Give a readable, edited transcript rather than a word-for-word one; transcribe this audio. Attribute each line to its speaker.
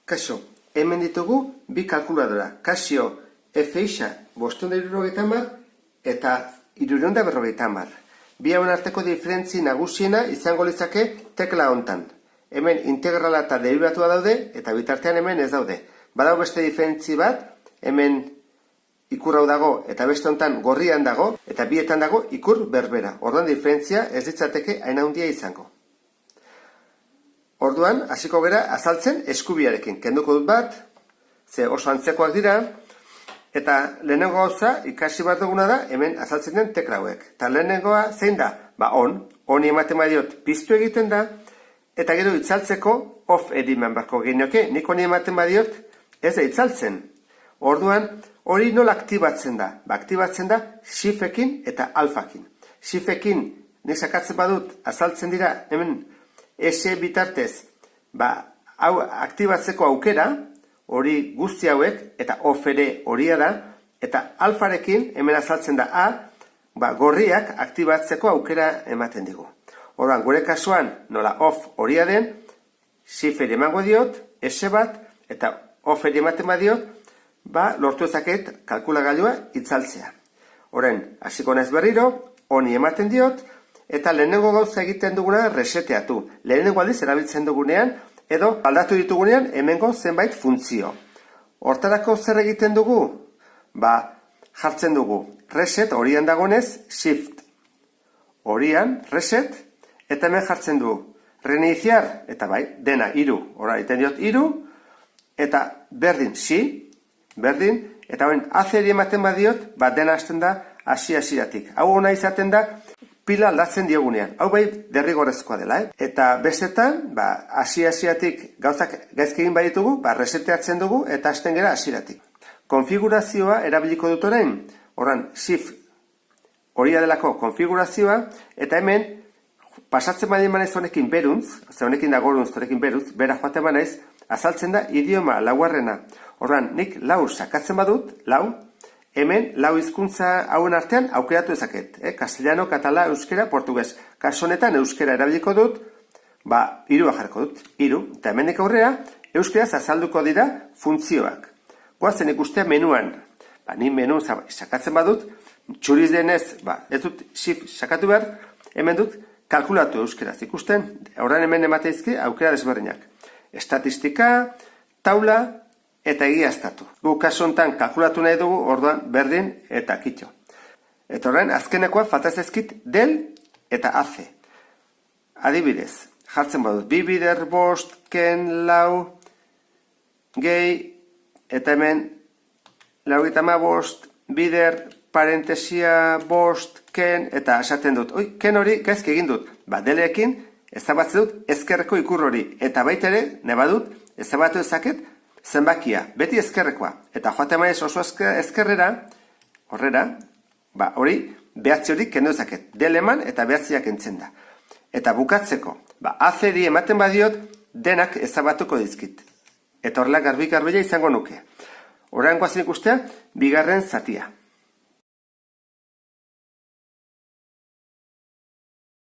Speaker 1: Kaixo, hemen ditugu bi kalkuladora. Casio F-ixa 570 eta 350. Bi hauen arteko diferentzi nagusiena izango litzake tekla hontan. Hemen integrala eta derivatua daude eta bitartean hemen ez daude. Badau beste diferentzi bat, hemen ikur hau dago eta beste hontan gorrian dago eta bietan dago ikur berbera. Orduan diferentzia ez litzateke hain handia izango. Orduan, hasiko gera azaltzen eskubiarekin. Kenduko dut bat, ze oso antzekoak dira, eta lehenengo gauza ikasi bat duguna da hemen azaltzen den tekla hauek. Eta lehenengoa zein da? Honi ematen badiot piztu egiten da, eta gero itzaltzeko off ediman barko genioke. Nik honi ematen badiot ez da itzaltzen. Orduan, hori nola aktibatzen da? Aktibatzen da shiftekin eta alfakin. Shiftekin nik sakatzen badut azaltzen dira hemen S bitartez, hau aktibatzeko aukera, hori guzti hauek, eta off ere horia da, eta alfarekin, hemen azaltzen da A, gorriak aktibatzeko aukera ematen digu. Orduan, gure kasuan, nola off horia den, shift emango diot, S bat, eta off ematen badiot, lortu ezaket kalkulagailua itzaltzea. Horren, hasiko naiz berriro, honi ematen diot, eta lehenengo gauza egiten duguna reseteatu. Lehenengo aldiz erabiltzen dugunean, edo aldatu ditugunean hemengo zenbait funtzio. Hortarako zer egiten dugu? Jartzen dugu reset horian dagonez, shift horian, reset, eta hemen jartzen du reiniciar, eta dena 3, hori egiten diot 3, eta berdin, berdin, eta horren azeri ematen badiot, dena hasten da hasi-hasiatik. Hau hona izaten da, pila aldatzen diogunean. Hau derrigorrezkoa dela, Eta bestetan, hasi-hasiatik gauzak gaizki egin baditugu, reseteatzen dugu eta hasten gera hasieratik. Konfigurazioa erabiliko dut orain, horran shift horia delako konfigurazioa, eta hemen pasatzen badin manez honekin beruntz, honekin da goruntz, honekin beruntz, bera joaten manez, azaltzen da idioma laugarrena. Horran, nik lau sakatzen badut, hemen lau hizkuntza hauen artean aukeratu ezaket. Castellano, katala, euskera, portugues. Kasu honetan euskera erabiliko dut, 3 jarriko dut, 3. Eta hemendik aurrera, euskeraz azalduko dira funtzioak. Goazen ikustea menuan. Ni menu sakatzen badut, txuriz denez, ez dut shift sakatu behar, hemen dut kalkulatu euskeraz ikusten. Horren hemen emateizki aukera desberdinak. Estatistika, taula, eta egiaztatu. Gu kasu honetan kalkulatu nahi dugu, orduan berdin eta kitxo. Eta horren, azkenekoa falta zaizkit del eta AC. Adibidez, jartzen badut, 2 bider, 5, ken, 4, gehi, eta hemen 95, bider, parentesia, 5, ken, eta esaten dut. Ken hori gaizki egin dut. Deleekin ezabatzen dut ezkerreko ikur hori. Eta baita ere, nebadut, ezabatu ezaket, zenbakia, beti ezkerrekoa, eta joate maiz oso ezkerrera, horrera, hori, behatzi hori kendu ezaket, deleman eta behatziak entzen da. Eta bukatzeko, azeri ematen badiot, denak ezabatuko dizkit. Eta horrela garbi-garbila izango nuke. Horrean guazen ikustea, bigarren zatia.